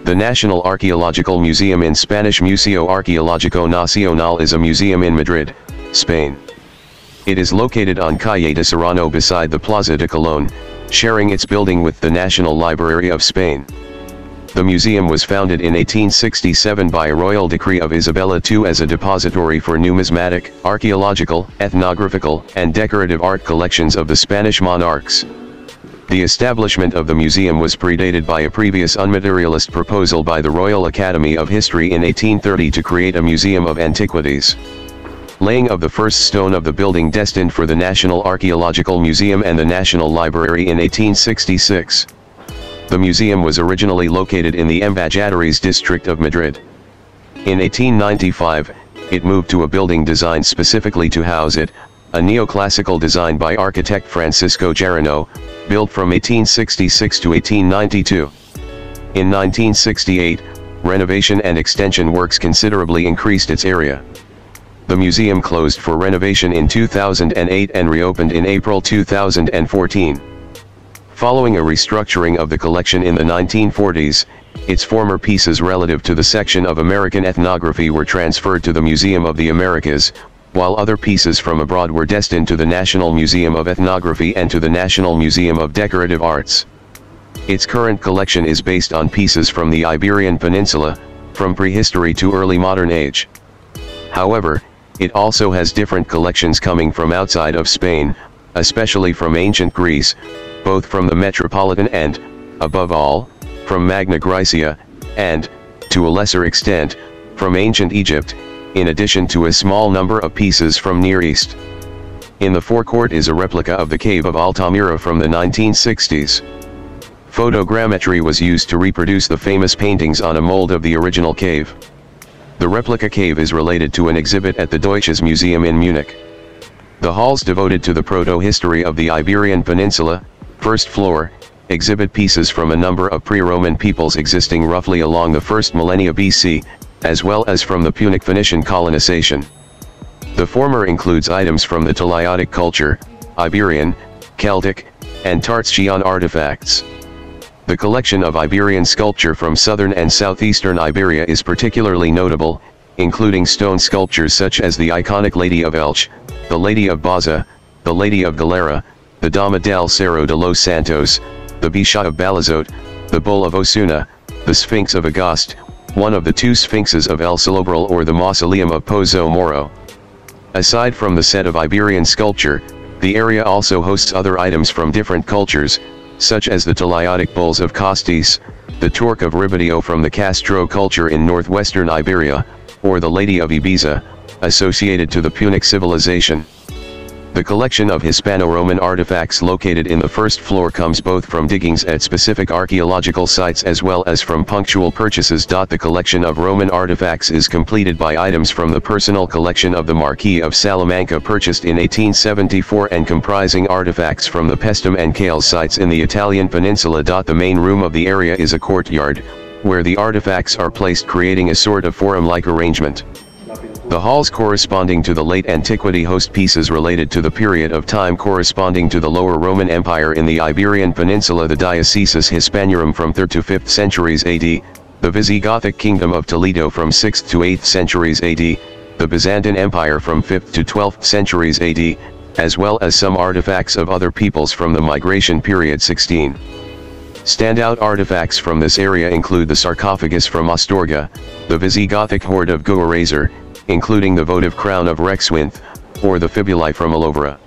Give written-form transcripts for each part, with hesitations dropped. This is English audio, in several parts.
The National Archaeological Museum in Spanish Museo Arqueológico Nacional is a museum in Madrid, Spain. It is located on Calle de Serrano beside the Plaza de Colón, sharing its building with the National Library of Spain. The museum was founded in 1867 by a royal decree of Isabella II as a depository for numismatic, archaeological, ethnographical, and decorative art collections of the Spanish monarchs. The establishment of the museum was predated by a previous unmaterialist proposal by the Royal Academy of History in 1830 to create a museum of antiquities. Laying of the first stone of the building destined for the National Archaeological Museum and the National Library in 1866. The museum was originally located in the Embajadores district of Madrid. In 1895, it moved to a building designed specifically to house it, a neoclassical design by architect Francisco Gerano, built from 1866 to 1892. In 1968, renovation and extension works considerably increased its area. The museum closed for renovation in 2008 and reopened in April 2014. Following a restructuring of the collection in the 1940s, its former pieces relative to the section of American ethnography were transferred to the Museum of the Americas, while other pieces from abroad were destined to the National Museum of Ethnography and to the National Museum of Decorative Arts. Its current collection is based on pieces from the Iberian Peninsula, from prehistory to early modern age. However, it also has different collections coming from outside of Spain, especially from ancient Greece, both from the Metropolitan and, above all, from Magna Graecia, and, to a lesser extent, from ancient Egypt, in addition to a small number of pieces from Near East. In the forecourt is a replica of the cave of Altamira from the 1960s. Photogrammetry was used to reproduce the famous paintings on a mold of the original cave. The replica cave is related to an exhibit at the Deutsches Museum in Munich. The halls devoted to the proto-history of the Iberian Peninsula, first floor, exhibit pieces from a number of pre-Roman peoples existing roughly along the first millennia BC, as well as from the Punic Phoenician colonization. The former includes items from the Talaiotic culture, Iberian, Celtic, and Tartessian artifacts. The collection of Iberian sculpture from southern and southeastern Iberia is particularly notable, including stone sculptures such as the iconic Lady of Elche, the Lady of Baza, the Lady of Galera, the Dama del Cerro de los Santos, the Bisha of Balazote, the Bull of Osuna, the Sphinx of Agost, one of the two sphinxes of El Salobral, or the Mausoleum of Pozo Moro. Aside from the set of Iberian sculpture, the area also hosts other items from different cultures, such as the Talaiotic bulls of Costis, the Torque of Ribadio from the Castro culture in northwestern Iberia, or the Lady of Ibiza, associated to the Punic civilization. The collection of Hispano-Roman artifacts located in the first floor comes both from diggings at specific archaeological sites as well as from punctual purchases. The collection of Roman artifacts is completed by items from the personal collection of the Marquis of Salamanca purchased in 1874 and comprising artifacts from the Paestum and Cales sites in the Italian peninsula. The main room of the area is a courtyard, where the artifacts are placed, creating a sort of forum-like arrangement. The halls corresponding to the late antiquity host pieces related to the period of time corresponding to the Lower Roman Empire in the Iberian Peninsula, the Diocesis Hispaniarum from 3rd to 5th centuries AD, the Visigothic Kingdom of Toledo from 6th to 8th centuries AD, the Byzantine Empire from 5th to 12th centuries AD, as well as some artifacts of other peoples from the migration period 16. Standout artifacts from this area include the sarcophagus from Astorga, the Visigothic hoard of Goarazer, including the votive crown of Rexwinth, or the fibulae from Alovera.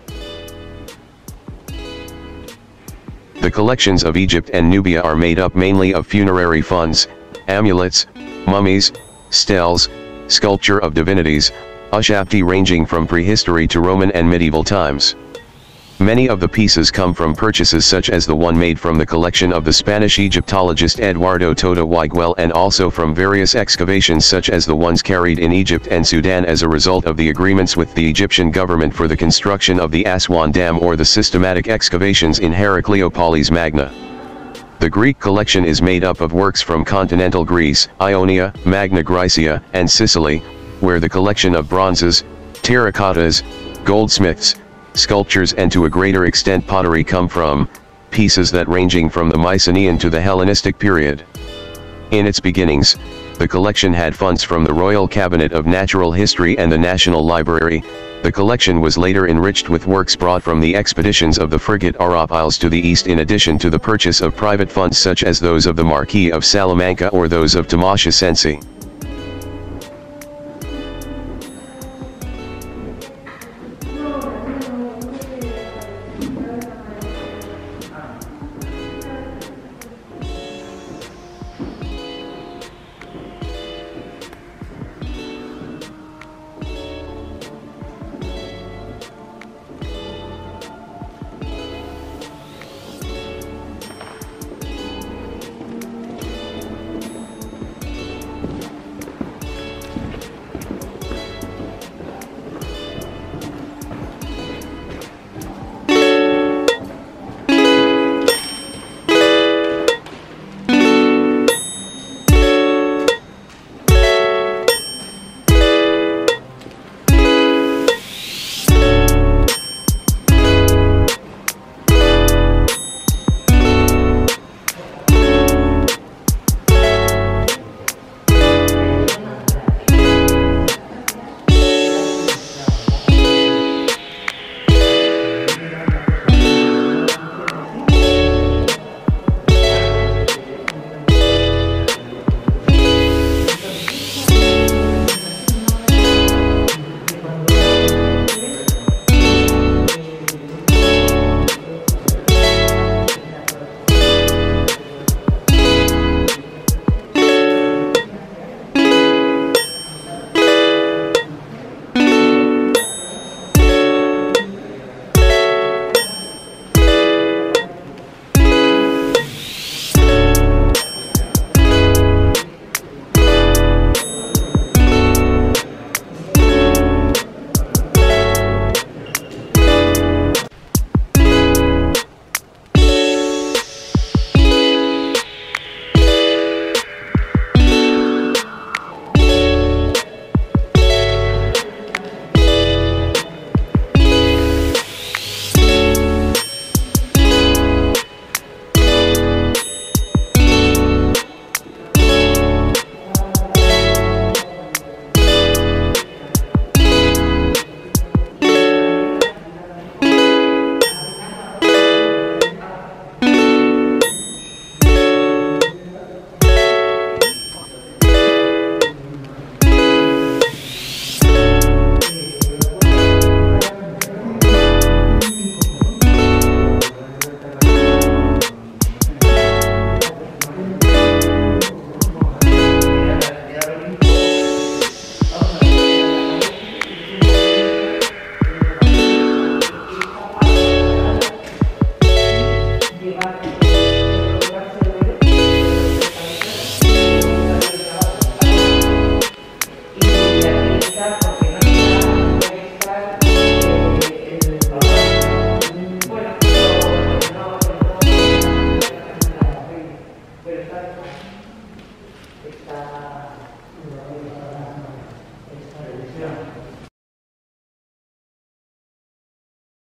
The collections of Egypt and Nubia are made up mainly of funerary funds, amulets, mummies, steles, sculpture of divinities, ushabti ranging from prehistory to Roman and medieval times. Many of the pieces come from purchases such as the one made from the collection of the Spanish Egyptologist Eduardo Toto Wiguel, and also from various excavations such as the ones carried in Egypt and Sudan as a result of the agreements with the Egyptian government for the construction of the Aswan Dam, or the systematic excavations in Heracleopolis Magna. The Greek collection is made up of works from continental Greece, Ionia, Magna Graecia, and Sicily, where the collection of bronzes, terracottas, goldsmiths, sculptures and to a greater extent pottery come from. pieces that ranging from the Mycenaean to the Hellenistic period. In its beginnings, the collection had funds from the Royal Cabinet of Natural History and the National Library. The collection was later enriched with works brought from the expeditions of the frigate Archaeological to the east, in addition to the purchase of private funds such as those of the Marquis of Salamanca or those of Tomas Asensi.